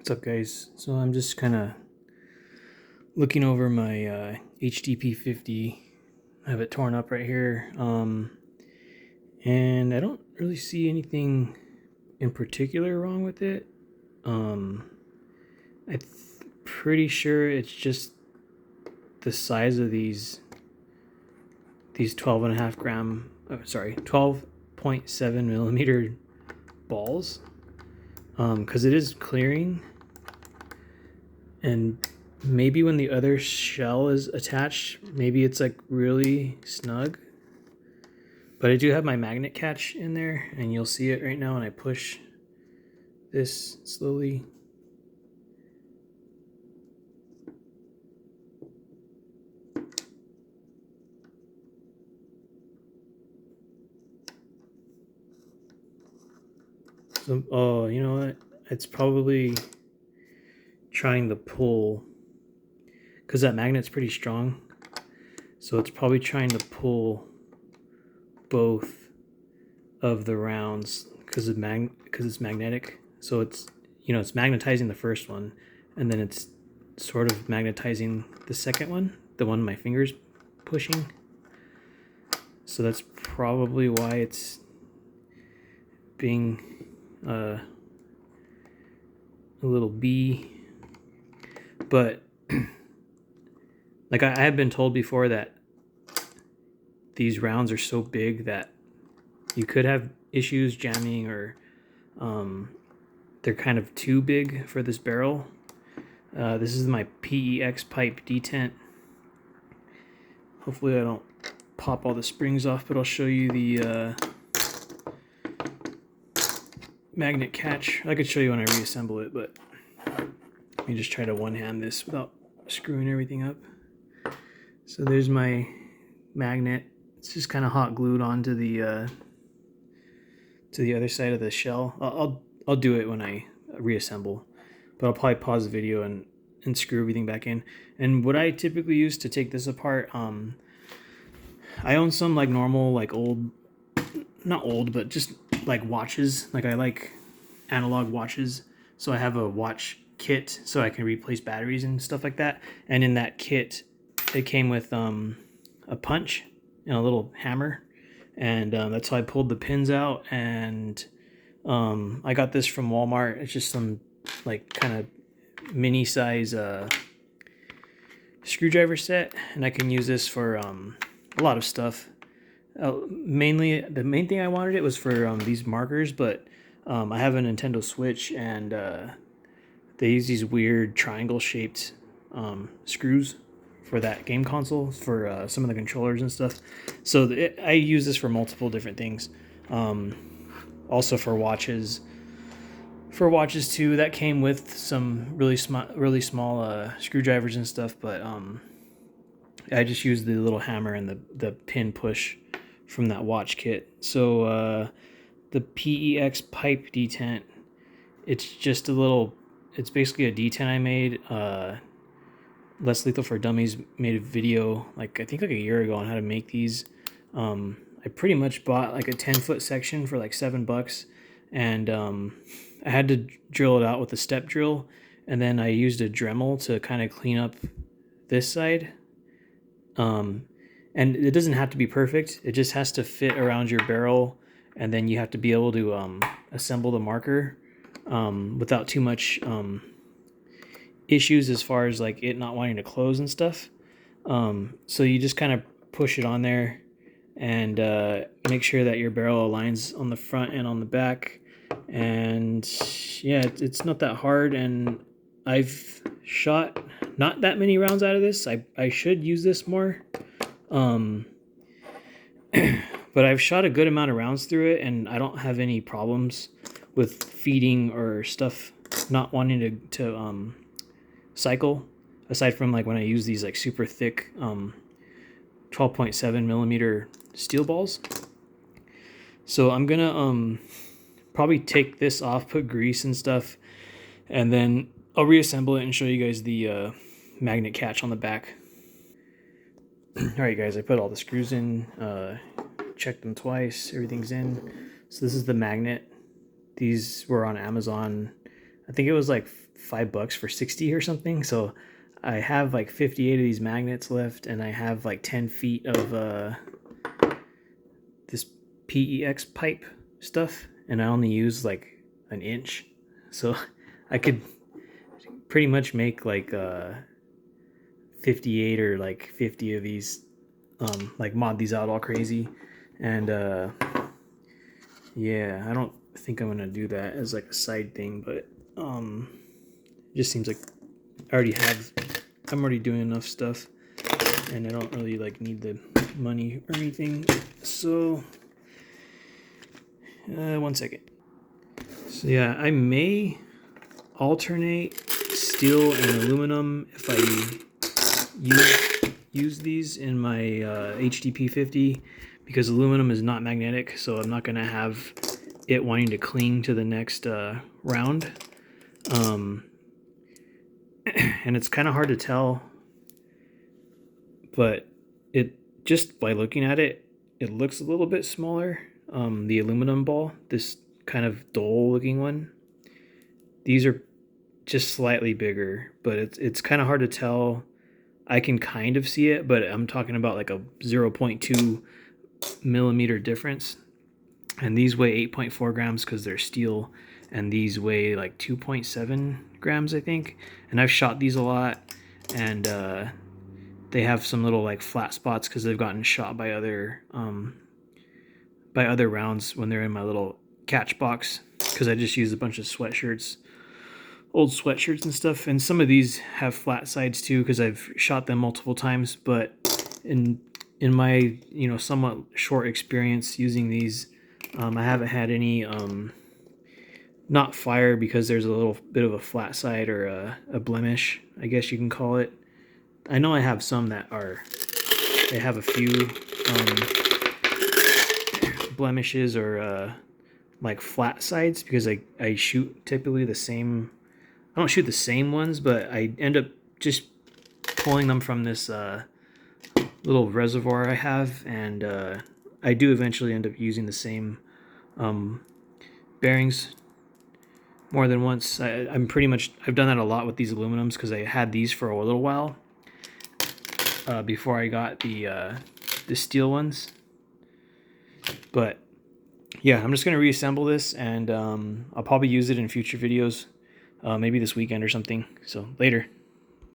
What's up, guys? So I'm just kind of looking over my HDP50. I have it torn up right here, and I don't really see anything in particular wrong with it. I'm pretty sure it's just the size of these 12.5 gram, 12.7 millimeter balls, because it is clearing. And maybe when the other shell is attached, maybe it's like really snug. But I do have my magnet catch in there, and you'll see it right now when I push this slowly. So, oh, you know what? It's probably trying to pull, because that magnet's pretty strong. So it's probably trying to pull both of the rounds because it's magnetic. So it's it's magnetizing the first one, and then it's sort of magnetizing the second one, the one my finger's pushing. So that's probably why it's being a little bee. But like I have been told before that these rounds are so big that you could have issues jamming, or they're kind of too big for this barrel. This is my PEX pipe detent. Hopefully I don't pop all the springs off, but I'll show you the magnet catch. I could show you when I reassemble it, but let me just try to one-hand this without screwing everything up. So there's my magnet. It's just kind of hot glued onto the other side of the shell. I'll do it when I reassemble, but I'll probably pause the video and screw everything back in. And what I typically use to take this apart, I own some like normal, like old, not old, but just like watches. Like I like analog watches, so I have a watch kit so I can replace batteries and stuff like that. And in that kit, it came with a punch and a little hammer, and that's how I pulled the pins out. And I got this from Walmart. It's just some like kind of mini size screwdriver set, and I can use this for a lot of stuff. Mainly, the main thing I wanted it was for these markers, but I have a Nintendo Switch, and they use these weird triangle shaped screws for that game console, for some of the controllers and stuff. So I use this for multiple different things. Also for watches. For watches too, that came with some really small screwdrivers and stuff, but I just used the little hammer and the pin push from that watch kit. So the PEX pipe detent, it's just it's basically a detent I made. Less Lethal for Dummies made a video I think like a year ago on how to make these. I pretty much bought like a 10-foot section for like $7, and I had to drill it out with a step drill, and then I used a Dremel to kind of clean up this side. And it doesn't have to be perfect. It just has to fit around your barrel, and then you have to be able to assemble the marker without too much issues as far as like it not wanting to close and stuff. So you just kind of push it on there and make sure that your barrel aligns on the front and on the back. And yeah, it's not that hard, and I've shot not that many rounds out of this. I should use this more. But I've shot a good amount of rounds through it, and I don't have any problems with feeding or stuff not wanting to cycle, aside from like when I use these like super thick 12.7 millimeter steel balls. So I'm gonna probably take this off, put grease and stuff, and then I'll reassemble it and show you guys the magnet catch on the back. Alright guys, I put all the screws in, checked them twice, everything's in. So this is the magnet. These were on Amazon. I think it was like $5 for 60 or something. So I have like 58 of these magnets left, and I have like 10 feet of this PEX pipe stuff, and I only use like an inch. So I could pretty much make like 58 or like 50 of these, like mod these out all crazy. And yeah, I don't think I'm gonna do that as like a side thing, but it just seems like I'm already doing enough stuff, and I don't really like need the money or anything. So 1 second. So yeah, I may alternate steel and aluminum if I use these in my HDP50, because aluminum is not magnetic, so I'm not going to have it wanting to cling to the next round. And it's kind of hard to tell, but it just by looking at it, it looks a little bit smaller. The aluminum ball, this kind of dull looking one, these are just slightly bigger, but it's kind of hard to tell. I can kind of see it, but I'm talking about like a 0.2 millimeter difference. And these weigh 8.4 grams because they're steel, and these weigh like 2.7 grams, I think. And I've shot these a lot, and they have some little like flat spots because they've gotten shot by other rounds when they're in my little catch box, because I just used a bunch of sweatshirts, old sweatshirts and stuff. And some of these have flat sides too because I've shot them multiple times. But in my somewhat short experience using these, I haven't had any not fire because there's a little bit of a flat side or a blemish, I guess you can call it. I know I have some that they have a few blemishes or like flat sides, because I shoot typically the same. I don't shoot the same ones, but I end up just pulling them from this little reservoir I have, and I do eventually end up using the same bearings more than once. I've done that a lot with these aluminums because I had these for a little while before I got the steel ones. But yeah, I'm just gonna reassemble this, and I'll probably use it in future videos, maybe this weekend or something. So later.